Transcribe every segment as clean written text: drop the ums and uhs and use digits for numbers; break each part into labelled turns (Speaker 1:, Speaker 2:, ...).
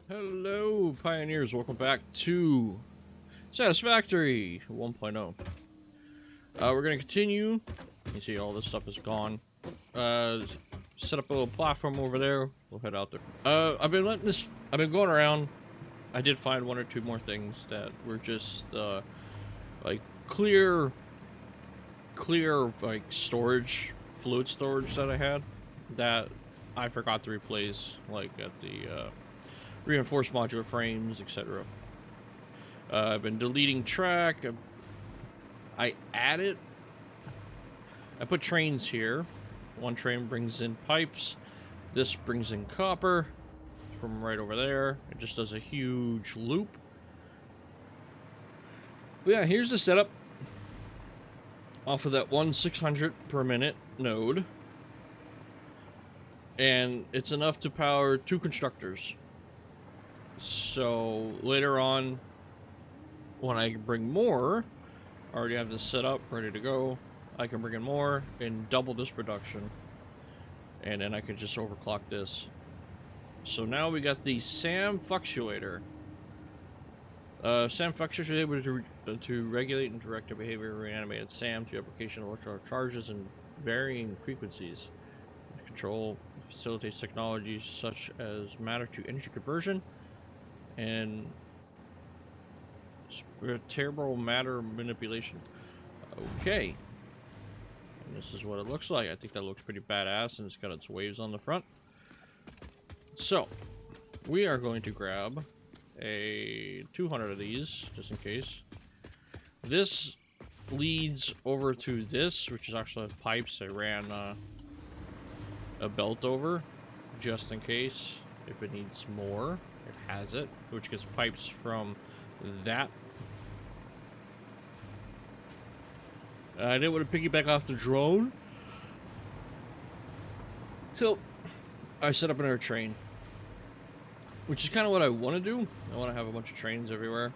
Speaker 1: Hello, pioneers. Welcome back to Satisfactory 1.0. We're going to continue. You see all this stuff is gone. Set up a little platform over there. We'll head out there. I've been going around. I did find one or two more things that were just, like, clear, like, storage, fluid storage that I had that I forgot to replace, like, at the, reinforced modular frames, etc. I've been deleting track. I put trains here. One train brings in pipes. This brings in copper from right over there. It just does a huge loop. But yeah, here's the setup off of that 1/600 per minute node. And it's enough to power 2 constructors. So later on, when I bring more, I already have this set up, ready to go. I can bring in more and double this production. And then I can just overclock this. So now we got the SAM fluctuator. SAM fluctuator is able to regulate and direct the behavior of reanimated SAM to application of electrical charges and varying frequencies. Control facilitates technologies such as matter to energy conversion and terrible matter manipulation. Okay. And this is what it looks like. I think that looks pretty badass, and it's got its waves on the front. So, we are going to grab a 200 of these, just in case. This leads over to this, which is actually pipes. I ran a belt over, just in case, if it needs more. It has it, which gets pipes from that. I didn't want to piggyback off the drone, so I set up another train, which is kind of what I want to do. I want to have a bunch of trains everywhere.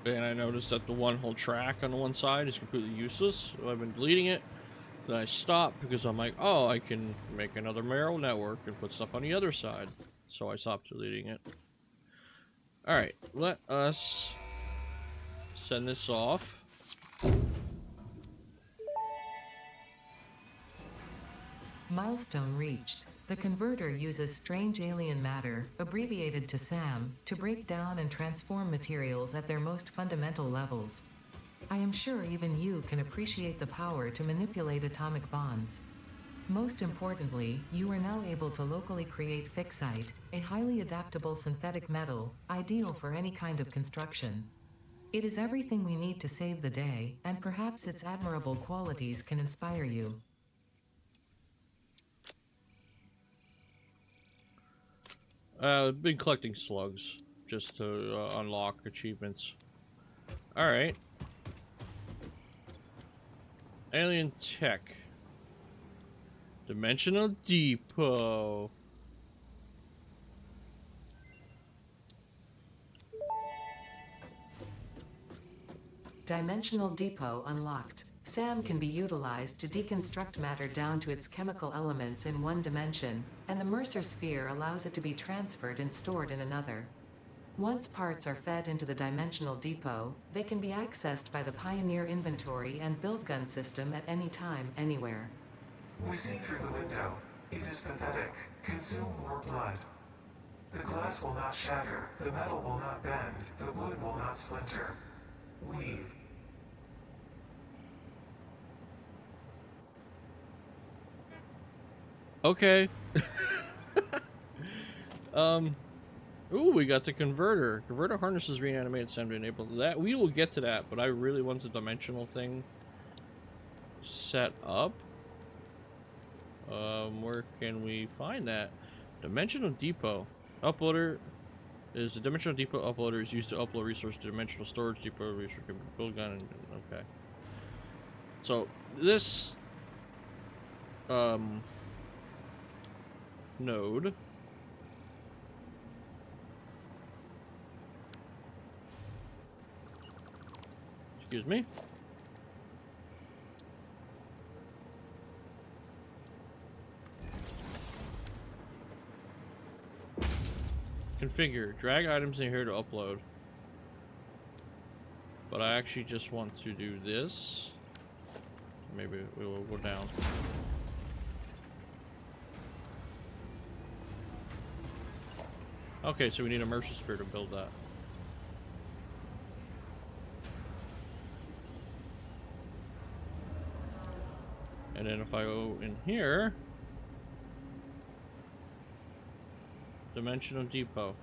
Speaker 1: And I noticed that the one whole track on the one side is completely useless, so I've been deleting it. Then I stopped because I'm like, oh, I can make another narrow network and put stuff on the other side. So I stopped deleting it. Alright, let us send this off.
Speaker 2: Milestone reached. The converter uses strange alien matter, abbreviated to SAM, to break down and transform materials at their most fundamental levels. I am sure even you can appreciate the power to manipulate atomic bonds. Most importantly, you are now able to locally create fixite, a highly adaptable synthetic metal, ideal for any kind of construction. It is everything we need to save the day, and perhaps its admirable qualities can inspire you.
Speaker 1: I've been collecting slugs just to unlock achievements. Alright. Alien Tech. Dimensional Depot.
Speaker 2: Dimensional Depot unlocked. SAM can be utilized to deconstruct matter down to its chemical elements in one dimension, and the Mercer sphere allows it to be transferred and stored in another. Once parts are fed into the Dimensional Depot, they can be accessed by the Pioneer inventory and build gun system at any time, anywhere.
Speaker 3: We see through the window. It is pathetic. Consume more blood. The glass will not shatter, the metal will not bend, the wood will not splinter. Weave.
Speaker 1: Okay. Ooh, we got the converter. Converter harnesses reanimated SAM to enable that. We will get to that, but I really want the dimensional thing set up. Where can we find that? Dimensional Depot. Uploader is the Dimensional Depot uploader is used to upload resources to Dimensional Storage Depot. Resource can be build gun and okay. So this node excuse me. Configure. Drag items in here to upload. But I actually just want to do this. Maybe we will go down. Okay, so we need a Mercer Spear to build that. And then if I go in here, Dimensional Depot.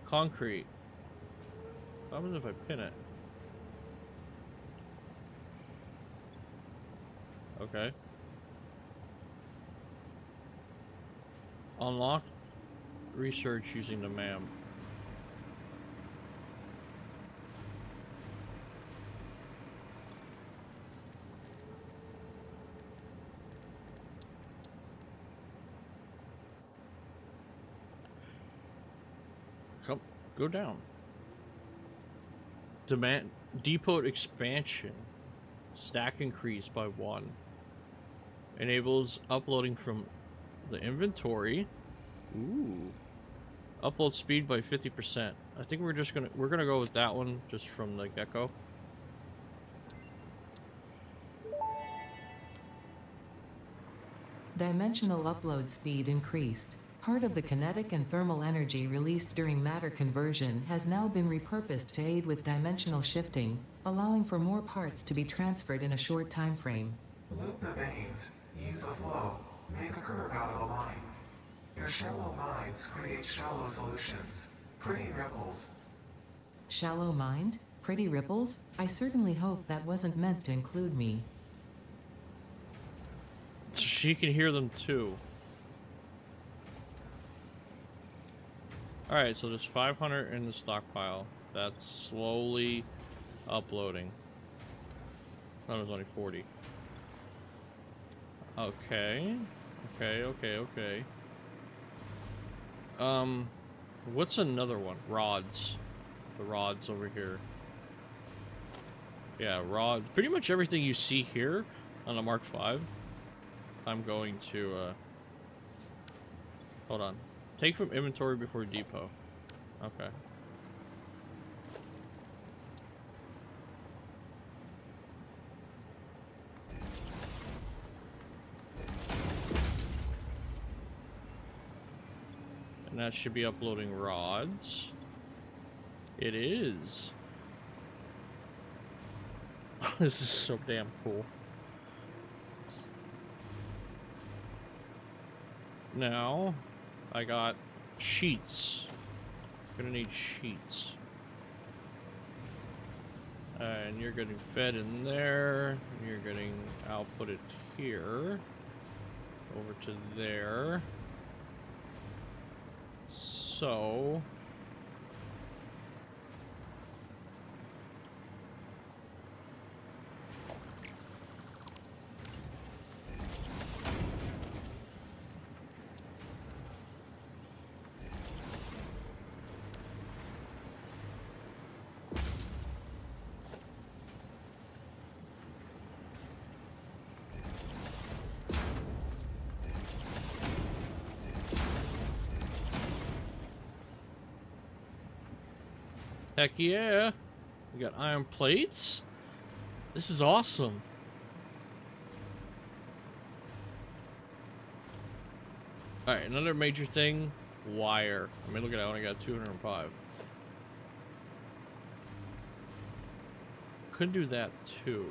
Speaker 1: Concrete. What happens if I pin it? Okay. Unlock research using the MAM. Come, go down. Demand depot expansion. Stack increase by 1. Enables uploading from the inventory. Ooh. Upload speed by 50%. I think we're gonna go with that one just from the get-go.
Speaker 2: Dimensional upload speed increased. Part of the kinetic and thermal energy released during matter conversion has now been repurposed to aid with dimensional shifting, allowing for more parts to be transferred in a short time frame.
Speaker 3: Loop the veins, ease the flow, make a curve out of a line. Your shallow minds create shallow solutions. Pretty ripples.
Speaker 2: Shallow mind? Pretty ripples? I certainly hope that wasn't meant to include me.
Speaker 1: She can hear them too. Alright, so there's 500 in the stockpile. That's slowly uploading. That was only 40. Okay. Okay. What's another one? Rods. The rods over here. Yeah, rods. Pretty much everything you see here on the Mark V. I'm going to, hold on. Take from inventory before depot. Okay. And that should be uploading rods. It is. This is so damn cool. Now, I got sheets. Gonna need sheets. And you're getting fed in there. You're getting outputted here. Over to there. So... Heck yeah! We got iron plates. This is awesome. Alright, another major thing, wire. I mean, look at that, I only got 205. Could do that too.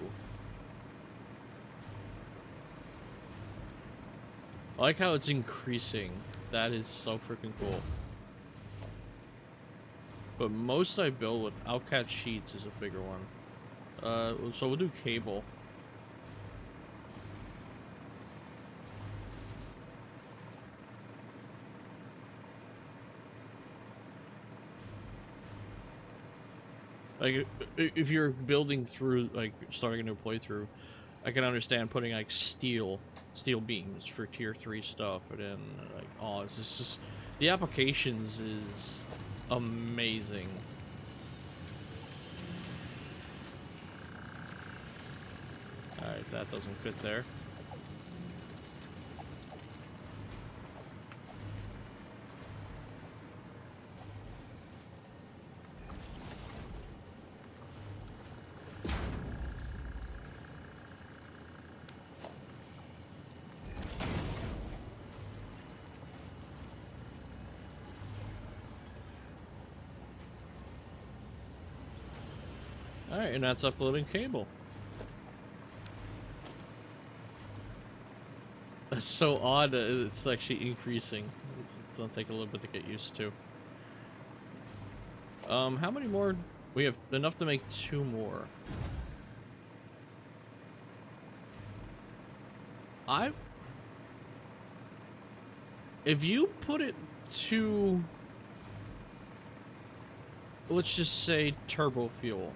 Speaker 1: I like how it's increasing. That is so freaking cool. But most I build with Outcat sheets is a bigger one. So we'll do cable. Like, if you're building through, like, starting a new playthrough, I can understand putting, like, steel beams for tier 3 stuff, and then, like, oh, it's just, the applications is amazing. Alright, that doesn't fit there. Alright, and that's uploading cable. That's so odd that it's actually increasing. It's gonna take a little bit to get used to. How many more? We have enough to make 2 more. If you put it to, let's just say, turbo fuel.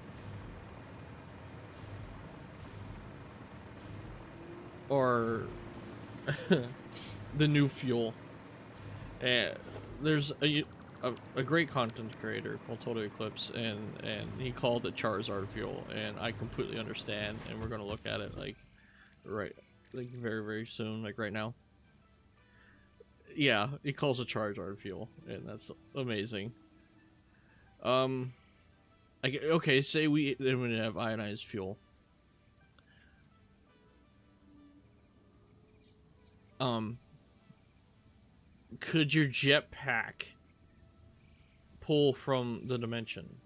Speaker 1: Or the new fuel. There's a great content creator called Total Eclipse, and he called it Charizard fuel, and I completely understand, and we're gonna look at it like very soon, like right now. Yeah, he calls it Charizard fuel, and that's amazing. Okay, say we have ionized fuel. Could your jetpack pull from the dimension?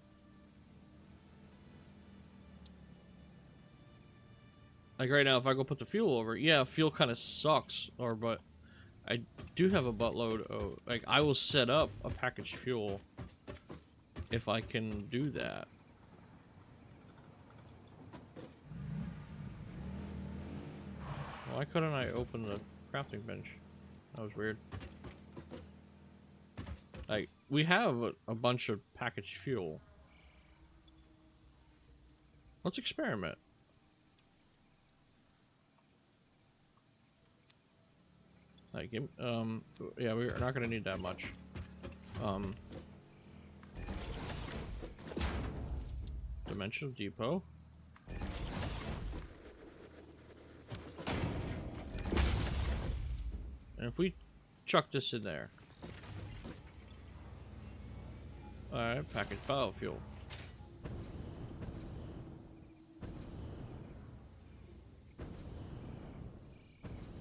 Speaker 1: Like right now, if I go put the fuel over, yeah, fuel kind of sucks, but I do have a buttload of, like, I will set up a packaged fuel if I can do that. Why couldn't I open the crafting bench? That was weird. Like, we have a bunch of packaged fuel. Let's experiment. Like, yeah, we're not gonna need that much. Dimensional depot. And if we chuck this in there. Alright, packaged biofuel.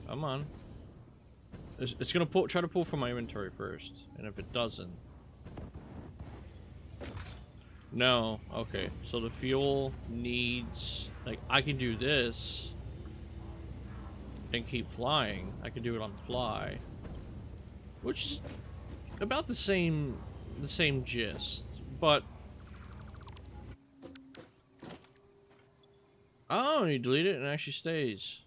Speaker 1: Come on. It's gonna try to pull from my inventory first, and if it doesn't, no. Okay, so the fuel needs, like, I can do this and keep flying. I can do it on the fly, which is about the same gist, but oh, you delete it and it actually stays.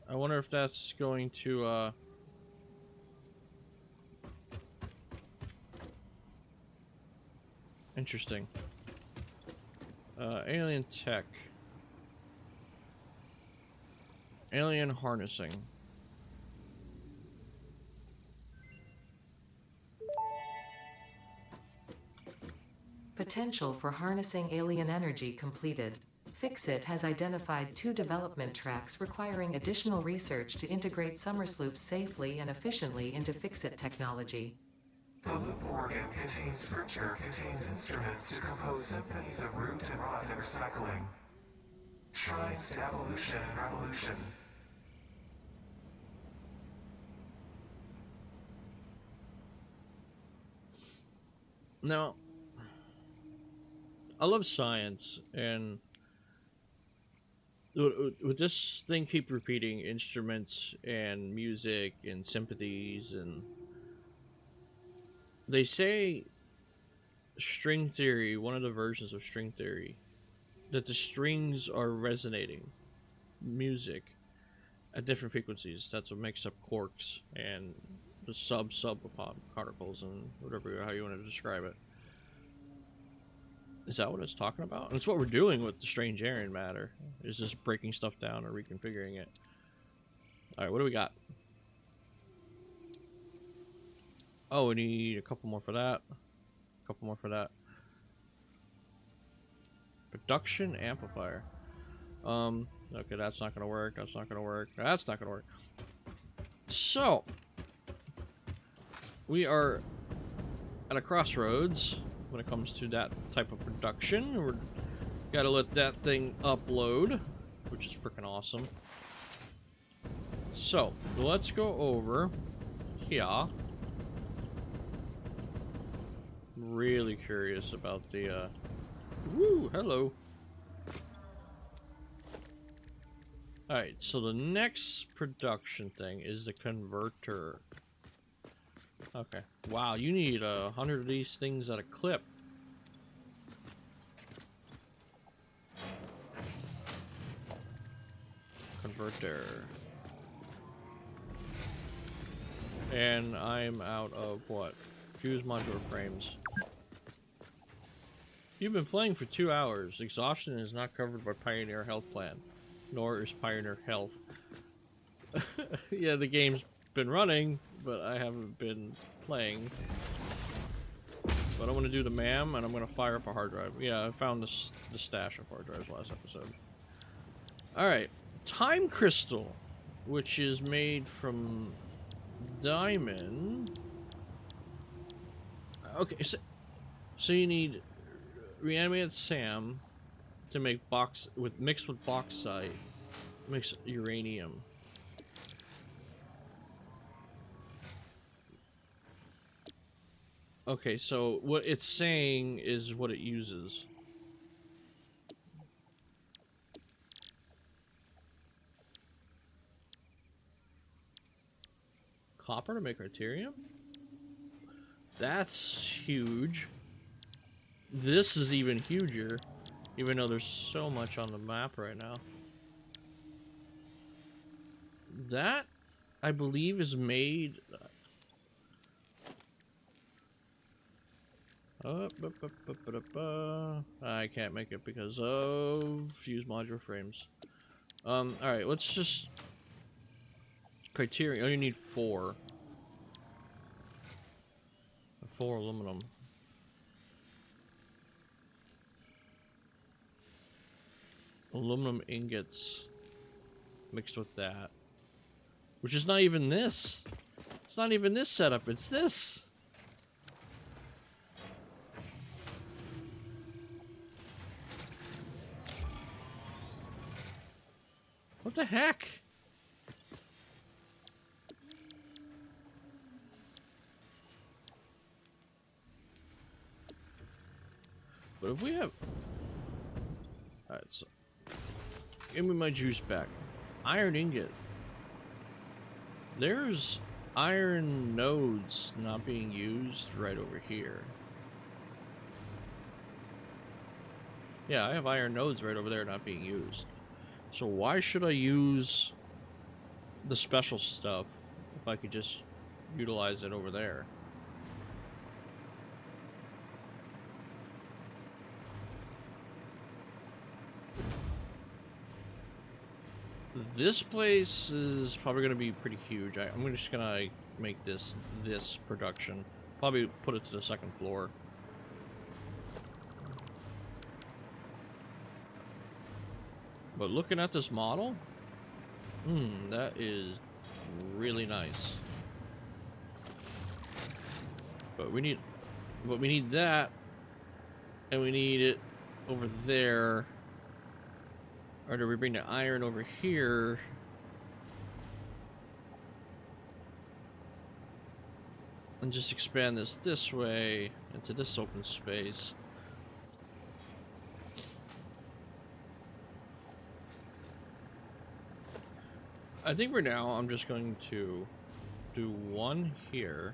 Speaker 1: I wonder if that's going to, interesting. Alien tech. Alien harnessing.
Speaker 2: Potential for harnessing alien energy completed. Fixit has identified 2 development tracks requiring additional research to integrate Summersloops safely and efficiently into Fixit technology.
Speaker 3: The loop organ contains scripture, contains instruments to compose symphonies of root and rot and recycling. Shrines to evolution and revolution.
Speaker 1: Now, I love science, and would this thing keep repeating instruments and music and sympathies, and they say string theory, one of the versions of string theory, that the strings are resonating music at different frequencies. That's what makes up quarks and the sub particles and whatever, how you want to describe it. Is that what it's talking about? And it's what we're doing with the strange alien matter, is just breaking stuff down or reconfiguring it. Alright, what do we got? Oh, we need a couple more for that. A couple more for that. Production amplifier. Okay, that's not gonna work. That's not gonna work. That's not gonna work. So, we are at a crossroads when it comes to that type of production. We're gotta let that thing upload, which is freaking awesome. So, let's go over here really curious about the, woo, hello. Alright, so the next production thing is the converter. Okay. Wow, you need 100 of these things at a clip. Converter. And I'm out of what? Fuse modular frames. You've been playing for 2 hours. Exhaustion is not covered by Pioneer Health Plan. Nor is Pioneer Health. Yeah, the game's been running, but I haven't been playing. But I'm gonna do the MAM, and I'm gonna fire up a hard drive. Yeah, I found the stash of hard drives last episode. Alright. Time Crystal, which is made from diamond. Okay, so you need reanimated SAM to make mixed with bauxite, mix uranium. Okay, so what it's saying is what it uses. Copper to make Arterium? That's huge. This is even huger, even though there's so much on the map right now. That, I believe, is made... I can't make it because of fuse module frames. Alright, let's just... Criteria, oh, you need 4. 4 aluminum. Aluminum ingots mixed with that. Which is not even this. It's not even this setup, it's this. What the heck? But if we have... Alright, so... Give me my juice back. Iron ingot. There's iron nodes not being used right over here. Yeah, I have iron nodes right over there not being used. So why should I use the special stuff if I could just utilize it over there? This place is probably going to be pretty huge. I'm just going to make this production. Probably put it to the 2nd floor. But looking at this model, that is really nice. But we need that, and we need it over there. Or do we bring the iron over here? And just expand this way into this open space. I think for now I'm just going to do 1 here.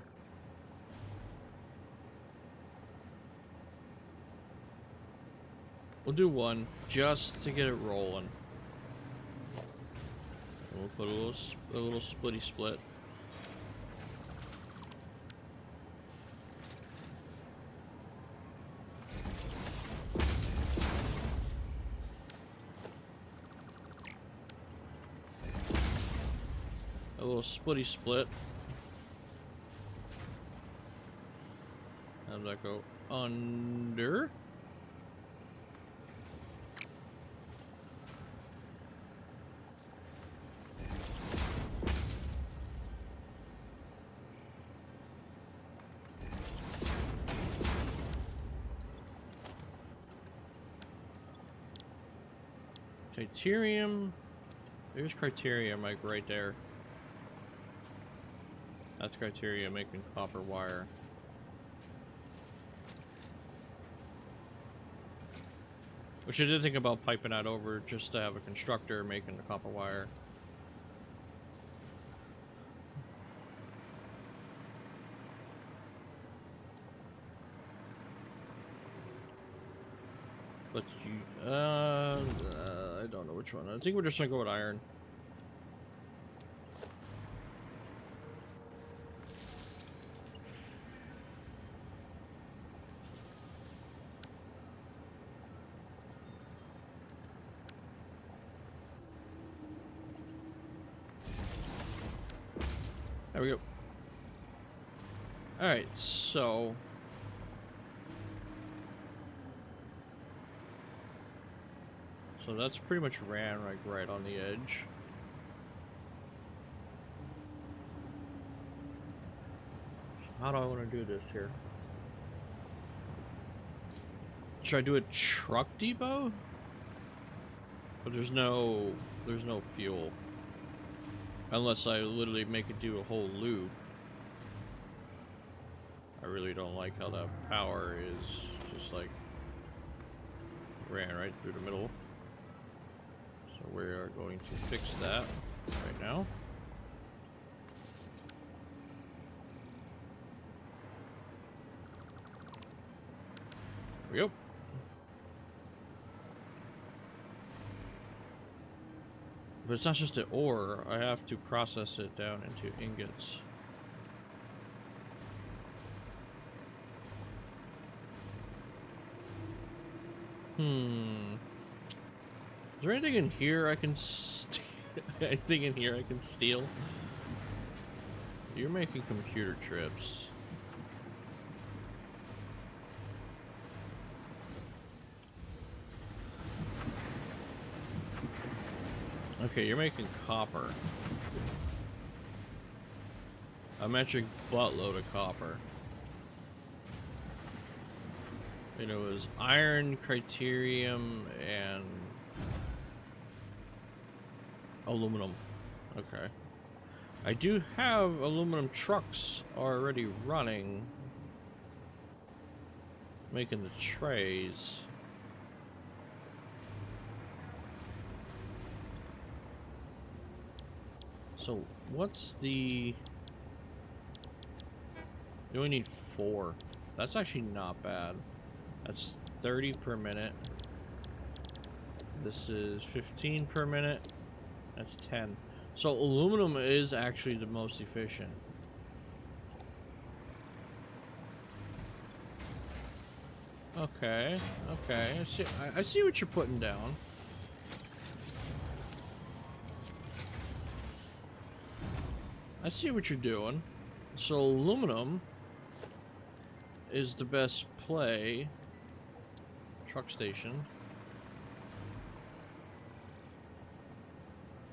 Speaker 1: We'll do 1 just to get it rolling. And we'll put a little splitty split. A little splitty split. How does that go? Under. Criterium. There's criteria, Mike, right there. That's criteria making copper wire. Which I did think about piping that over just to have a constructor making the copper wire. But you, I don't know which one. I think we're just gonna go with iron. There we go. Alright, so... So that's pretty much ran like right on the edge. How do I want to do this here? Should I do a truck depot? But there's no fuel. Unless I literally make it do a whole loop. I really don't like how that power is just like ran right through the middle. So we are going to fix that right now. There we go. But it's not just the ore, I have to process it down into ingots. Is there anything in here I can anything in here I can steal? You're making computer trips. Okay, you're making copper. A metric buttload of copper. And it was iron, criterium, and aluminum. Okay. I do have aluminum trucks already running, making the trays. So what's the... You only need 4. That's actually not bad. That's 30 per minute. This is 15 per minute. That's 10. So aluminum is actually the most efficient. Okay, okay. I see what you're putting down. I see what you're doing. So aluminum is the best play. Truck station.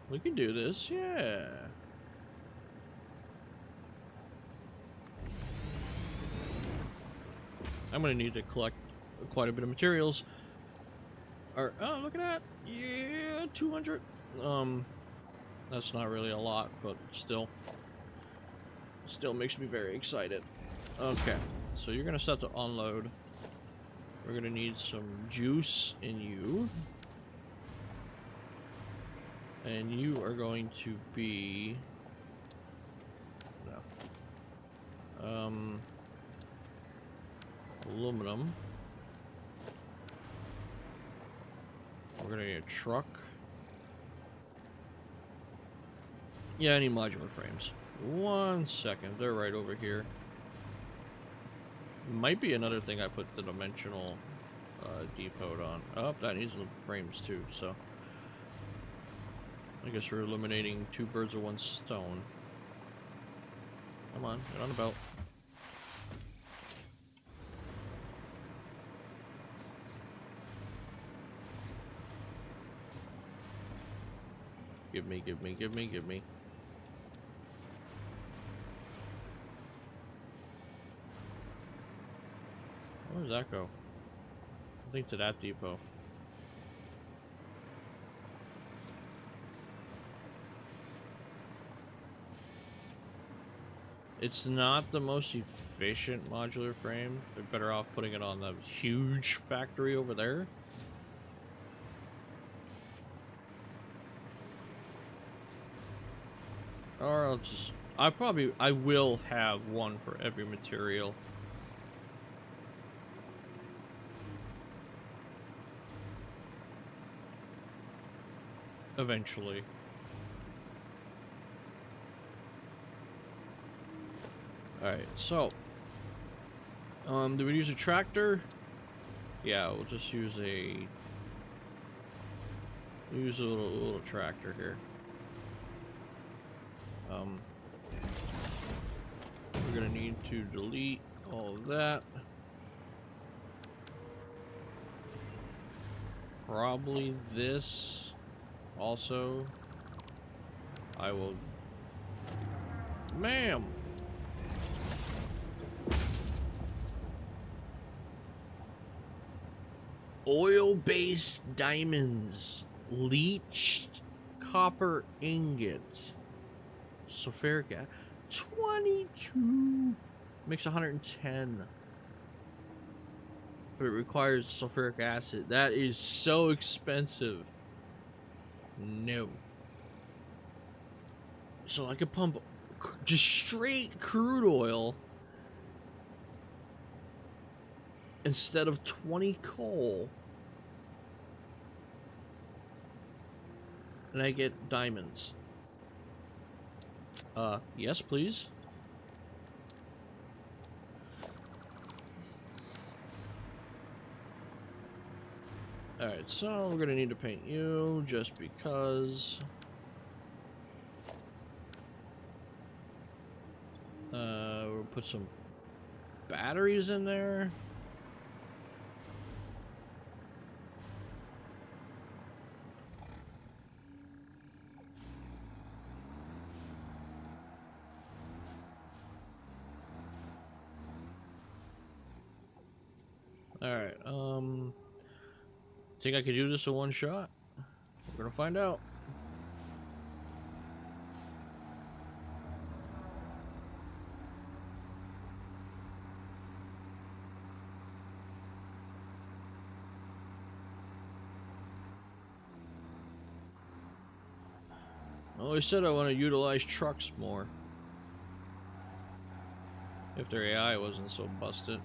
Speaker 1: We can do this, yeah. I'm gonna need to collect quite a bit of materials. Or, oh, look at that. Yeah, 200. That's not really a lot, but still makes me very excited. Okay, so you're gonna set to unload. We're gonna need some juice in you. And you are going to be... No. Aluminum. We're gonna need a truck. Yeah, I need modular frames. 1 second, they're right over here. Might be another thing I put the dimensional depot on. Oh, that needs the frames too, so... I guess we're eliminating 2 birds with 1 stone. Come on, get on the belt. Give me, give me, give me, give me. Where does that go? I think to that depot. It's not the most efficient modular frame. They're better off putting it on the huge factory over there. Or I'll just... I will have one for every material. Eventually. Alright, so... do we use a tractor? Yeah, we'll just use a... Use a little tractor here. We're gonna need to delete all of that. Probably this also. I will... Ma'am! Oil-based diamonds. Leached copper ingot. Sulfuric acid. 22! Makes 110. But it requires sulfuric acid. That is so expensive. No. So I could pump just straight crude oil instead of 20 coal. And I get diamonds. Yes, please. Alright, so we're gonna need to paint you just because. We'll put some batteries in there. Alright, think I could do this in one shot? We're gonna find out. I always said I want to utilize trucks more. If their AI wasn't so busted.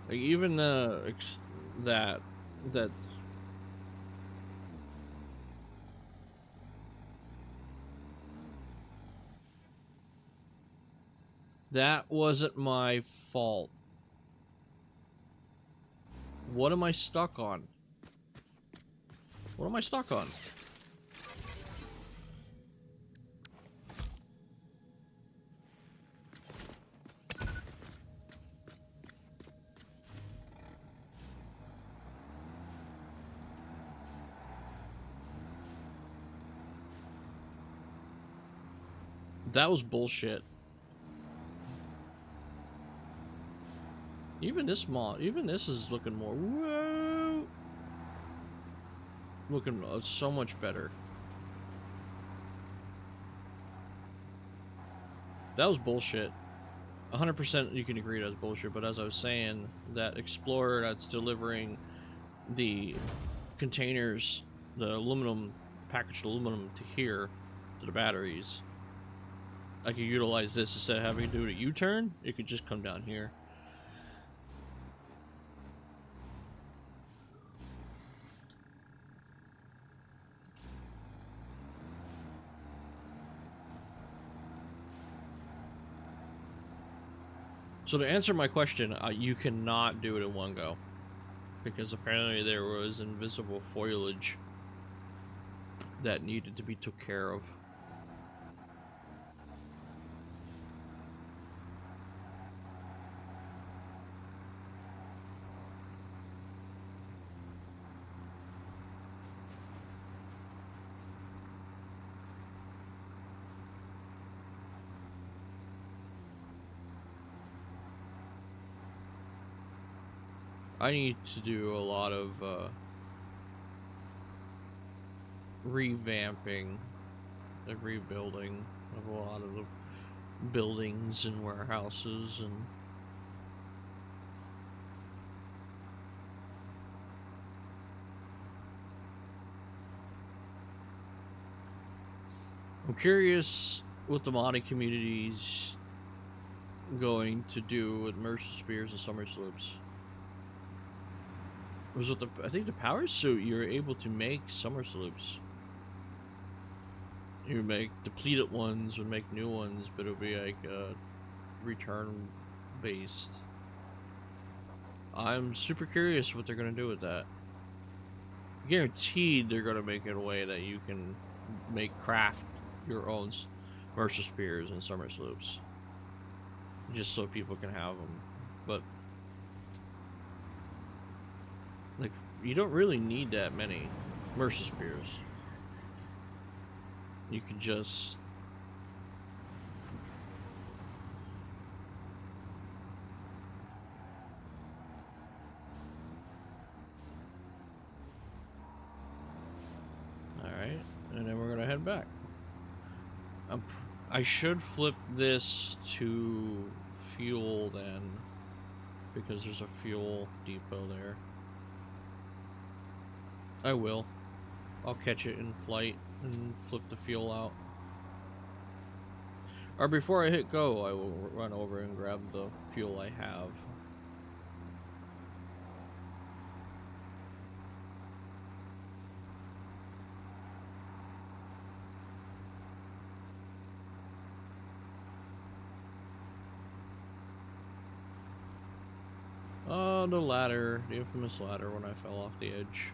Speaker 1: Like even that wasn't my fault. What am I stuck on? What am I stuck on? That was bullshit. Even this is looking more... Whoa! Looking so much better. That was bullshit. 100% you can agree that was bullshit, but as I was saying, that Explorer that's delivering the containers, the aluminum, packaged aluminum to here, to the batteries, I could utilize this instead of having to do a U-turn. It could just come down here. So to answer my question, you cannot do it in one go. Because apparently there was invisible foliage that needed to be took care of. I need to do a lot of revamping and rebuilding of a lot of the buildings and warehouses and I'm curious what the modding community's going to do with Mercer Spears and Summer Slopes. It was with the, I think the power suit, you're able to make Summer Slopes. You make depleted ones, would make new ones, but it'll be like return based. I'm super curious what they're gonna do with that. Guaranteed they're gonna make it a way that you can craft your own Mercer Spears and Summer Slopes, just so people can have them. But like, you don't really need that many Mercer Spears. You can just alright, and then we're gonna head back. I should flip this to fuel then, because there's a fuel depot there. I will. I'll catch it in flight and flip the fuel out. Or before I hit go, I will run over and grab the fuel I have. Oh, the ladder, the infamous ladder when I fell off the edge.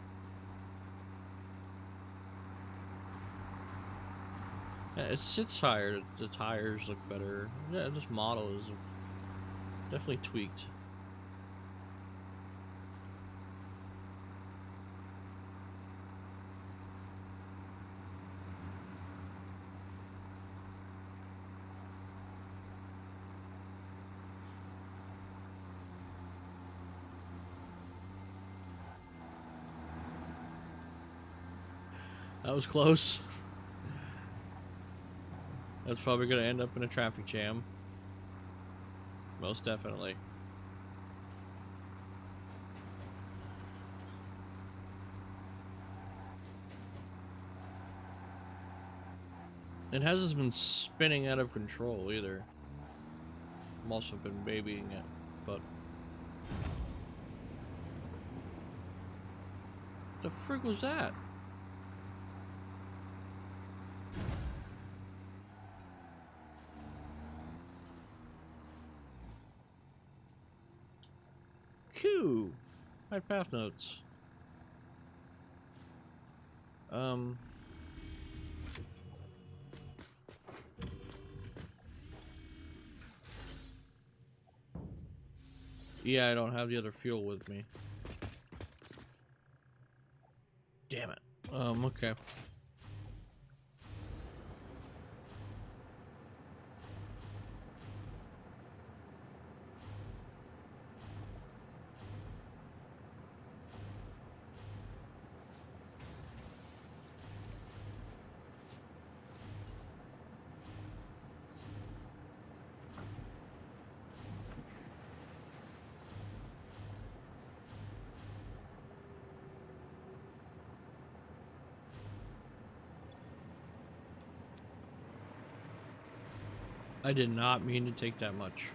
Speaker 1: Yeah, it sits higher, the tires look better. Yeah, this model is definitely tweaked. That was close. That's probably gonna end up in a traffic jam. Most definitely. It hasn't been spinning out of control either. I'm also been babying it, but the frig was that? Q. Hide path notes. Yeah, I don't have the other fuel with me. Damn it. Okay. I did not mean to take that much.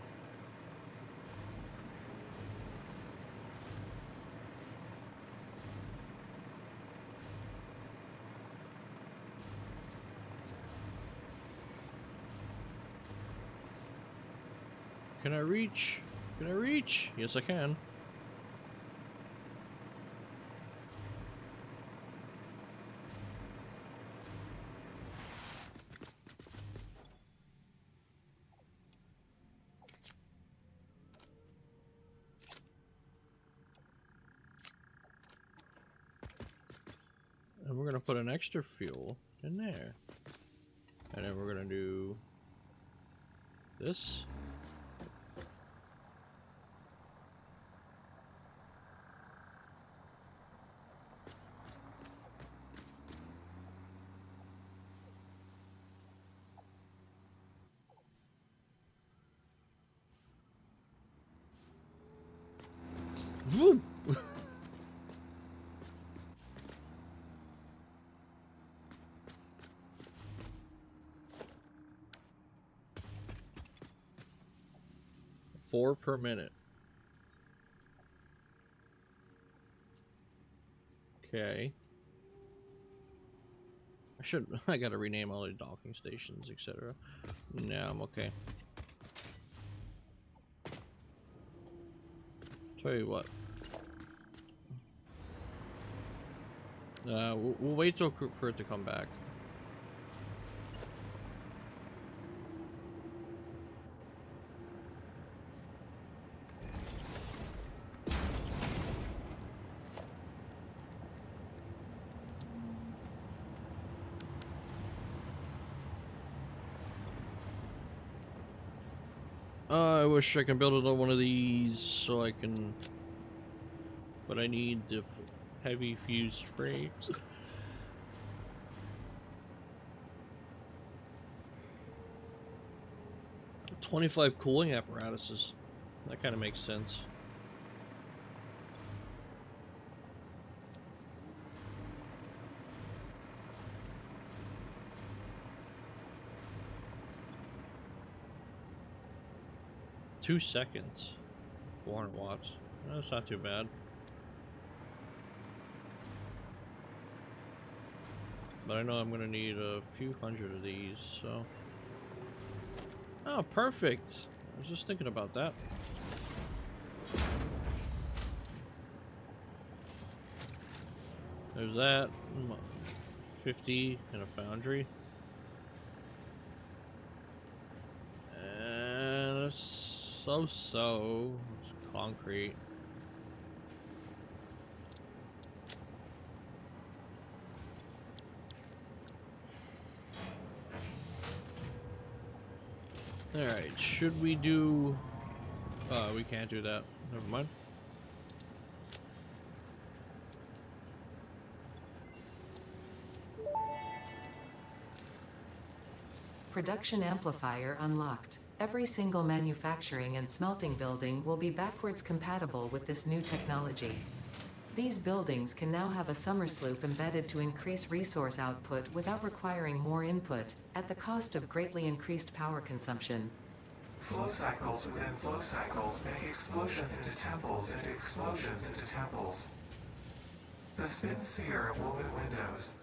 Speaker 1: Can I reach? Can I reach? Yes, I can. And we're gonna put an extra fuel in there. And then we're gonna do this. Woo! 4 per minute. Okay. I gotta rename all the docking stations, etc. No, I'm okay. Tell you what. We'll wait till for it to come back. I wish I could build another one of these so I can, but I need the heavy fused frames. 25 cooling apparatuses. That kind of makes sense. Two seconds. 400 watts. That's not too bad. But I know I'm gonna need a few hundred of these, so. Oh, perfect. I was just thinking about that. There's that. 50 in a foundry. And a so-so. It's concrete. Alright, should we do... we can't do that. Never mind.
Speaker 2: Production amplifier unlocked. Every single manufacturing and smelting building will be backwards compatible with this new technology. These buildings can now have a summer sloop embedded to increase resource output without requiring more input, at the cost of greatly increased power consumption.
Speaker 3: Flow cycles within flow cycles make explosions into temples and explosions into temples. The spin sphere of woven windows.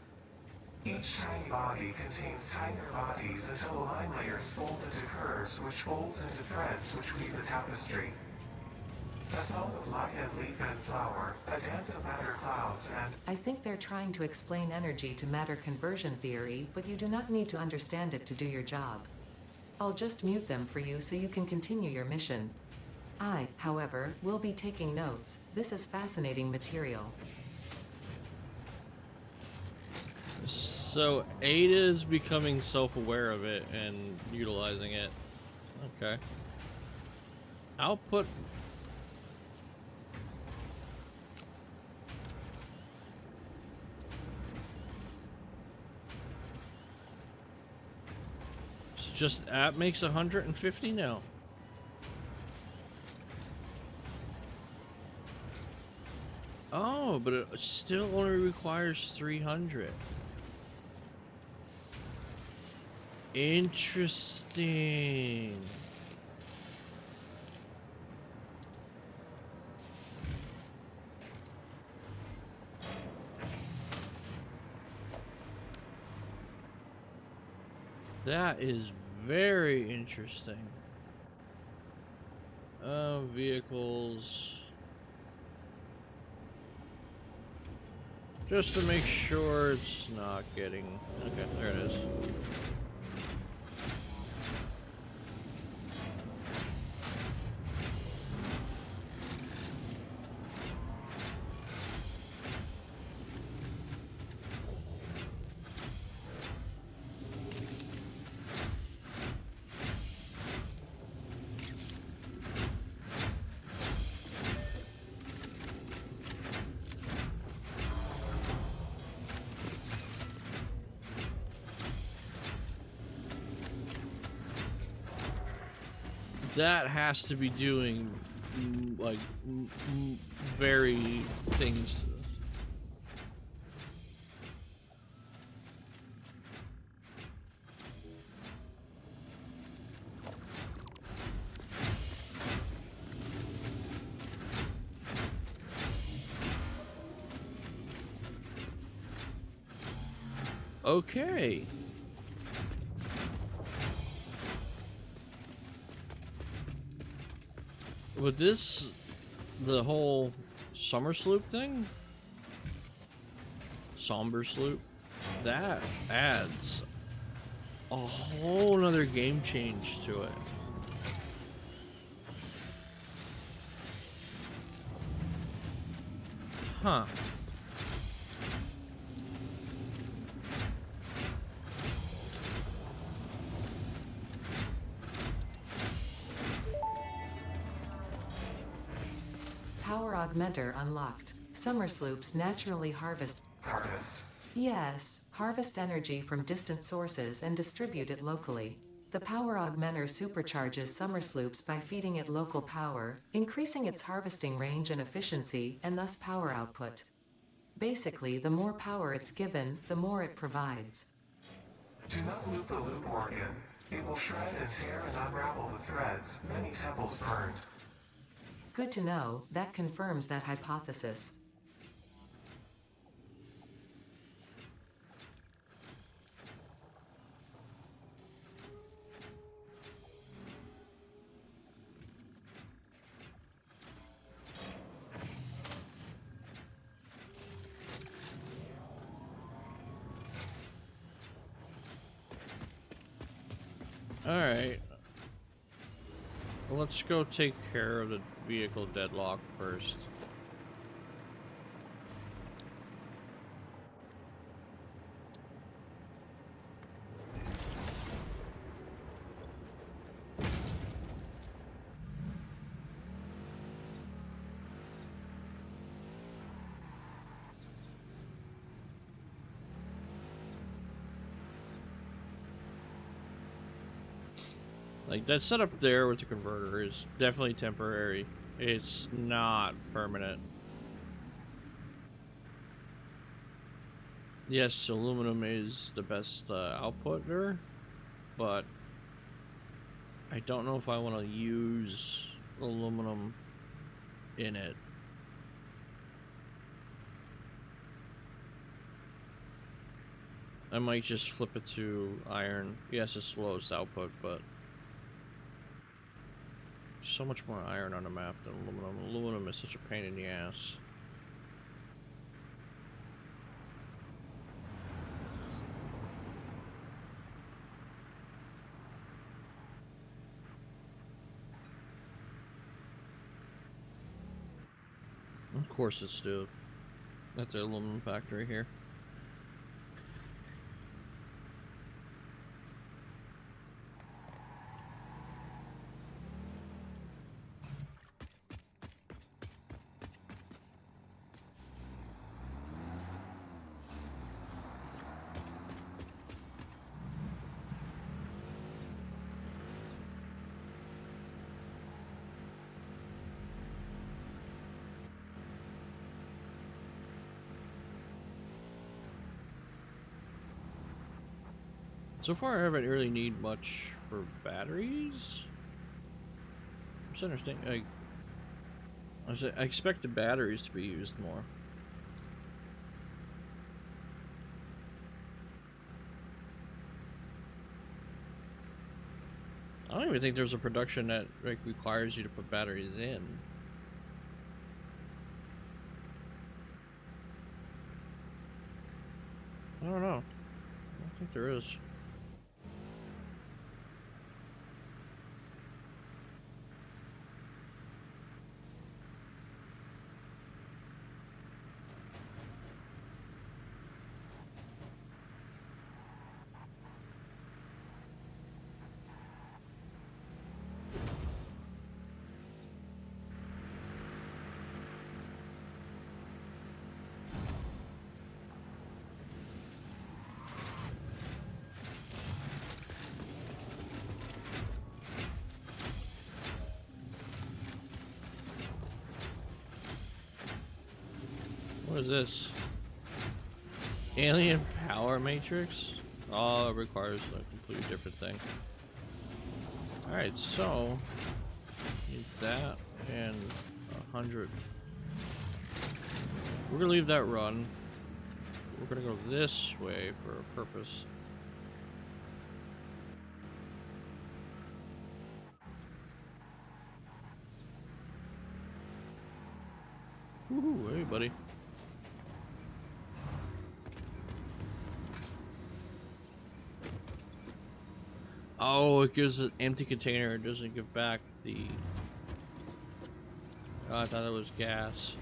Speaker 3: Each tiny body contains tinier bodies until the line layers fold into curves which folds into threads which weave the tapestry. A song of light and leaf and flower, a dance of matter clouds and...
Speaker 2: I think they're trying to explain energy to matter conversion theory, but you do not need to understand it to do your job. I'll just mute them for you so you can continue your mission. I, however, will be taking notes. This is fascinating material.
Speaker 1: So Ada is becoming self-aware of it and utilizing it. Okay. Output. It's just app makes 150 now. Oh, but it still only requires 300. Interesting. That is very interesting. Vehicles. Just to make sure it's not getting... Okay, there it is. That has to be doing like very things. Okay. With this, the whole summer sloop thing, somber sloop, that adds a whole nother game change to it. Huh.
Speaker 2: Power augmenter unlocked. Summer sloops naturally harvest.
Speaker 3: Harvest.
Speaker 2: Yes, harvest energy from distant sources and distribute it locally. The power augmenter supercharges summer sloops by feeding it local power, increasing its harvesting range and efficiency, and thus power output. Basically, the more power it's given, the more it provides.
Speaker 3: Do not loop the loop organ. It will shred and tear and unravel the threads. Many temples burned.
Speaker 2: Good to know, that confirms that hypothesis.
Speaker 1: Alright. Well, let's go take care of the vehicle deadlock first. Like, that setup there with the converter is definitely temporary. It's not permanent. Yes, aluminum is the best outputter, but I don't know if I want to use aluminum in it. I might just flip it to iron. Yes, it's slowest output, but so much more iron on the map than aluminum. Aluminum is such a pain in the ass. Of course it's steel. That's the aluminum factory here. So far, I haven't really need much for batteries. I'm just understanding. I expect the batteries to be used more. I don't even think there's a production that like requires you to put batteries in. I don't know. I don't think there is. What is this? Alien power matrix? Oh, it requires a completely different thing. Alright, so need that and 100. We're gonna leave that run. we're gonna go this way for a purpose. Woohoo, hey buddy. Oh, it gives an empty container. It doesn't give back the... Oh, I thought it was gas.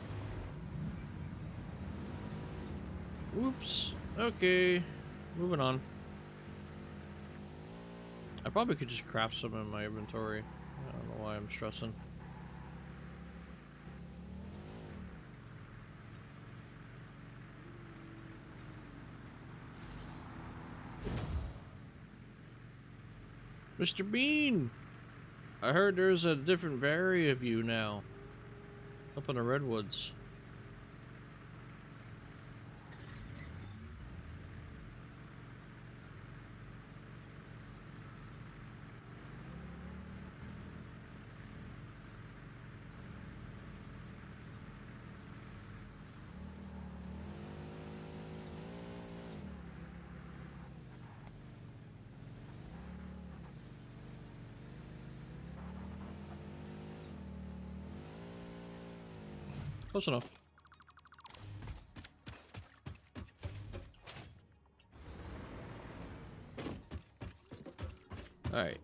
Speaker 1: Whoops. Okay. Moving on. I probably could just craft some in my inventory. I don't know why I'm stressing. Mr. Bean! I heard there's a different variant of you now. Up in the redwoods. Close enough. Alright,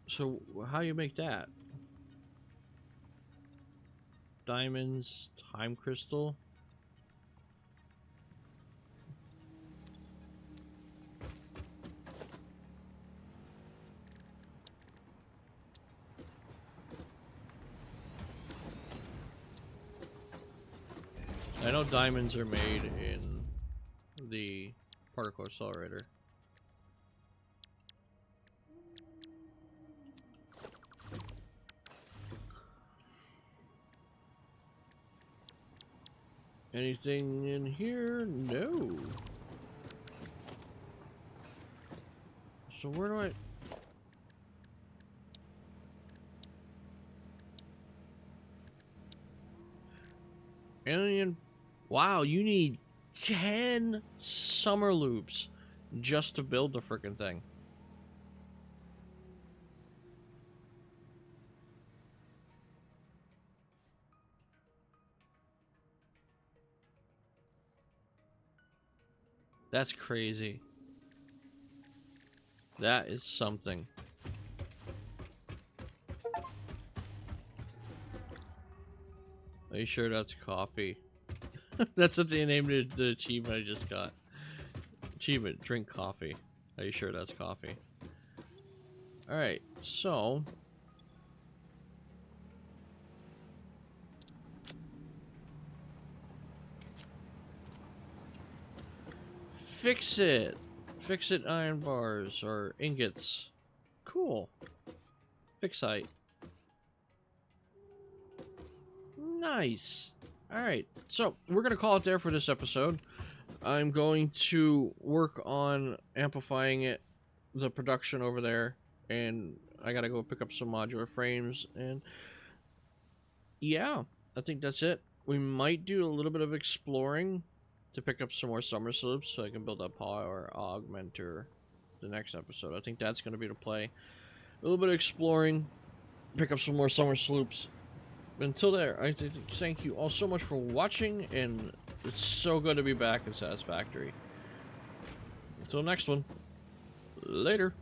Speaker 1: so how you make that? Diamonds, time crystal? I know diamonds are made in the particle accelerator. Anything in here? No. So where do I... Alien... Wow, you need 10 summer loops just to build the frickin' thing. That's crazy. That is something. Are you sure that's coffee? That's what they named it, the achievement I just got. Achievement, drink coffee. Are you sure that's coffee? Alright, so... Fix it! Fix it iron bars or ingots. Cool. Fixite. Nice. Alright, so we're going to call it there for this episode. I'm going to work on amplifying it, the production over there, and I got to go pick up some modular frames, and yeah, I think that's it. We might do a little bit of exploring to pick up some more summer slopes so I can build a power augmenter the next episode. I think that's going to be the play. A little bit of exploring, pick up some more summer slopes. Until there, I thank you all so much for watching, and it's so good to be back in Satisfactory. Until next one, later.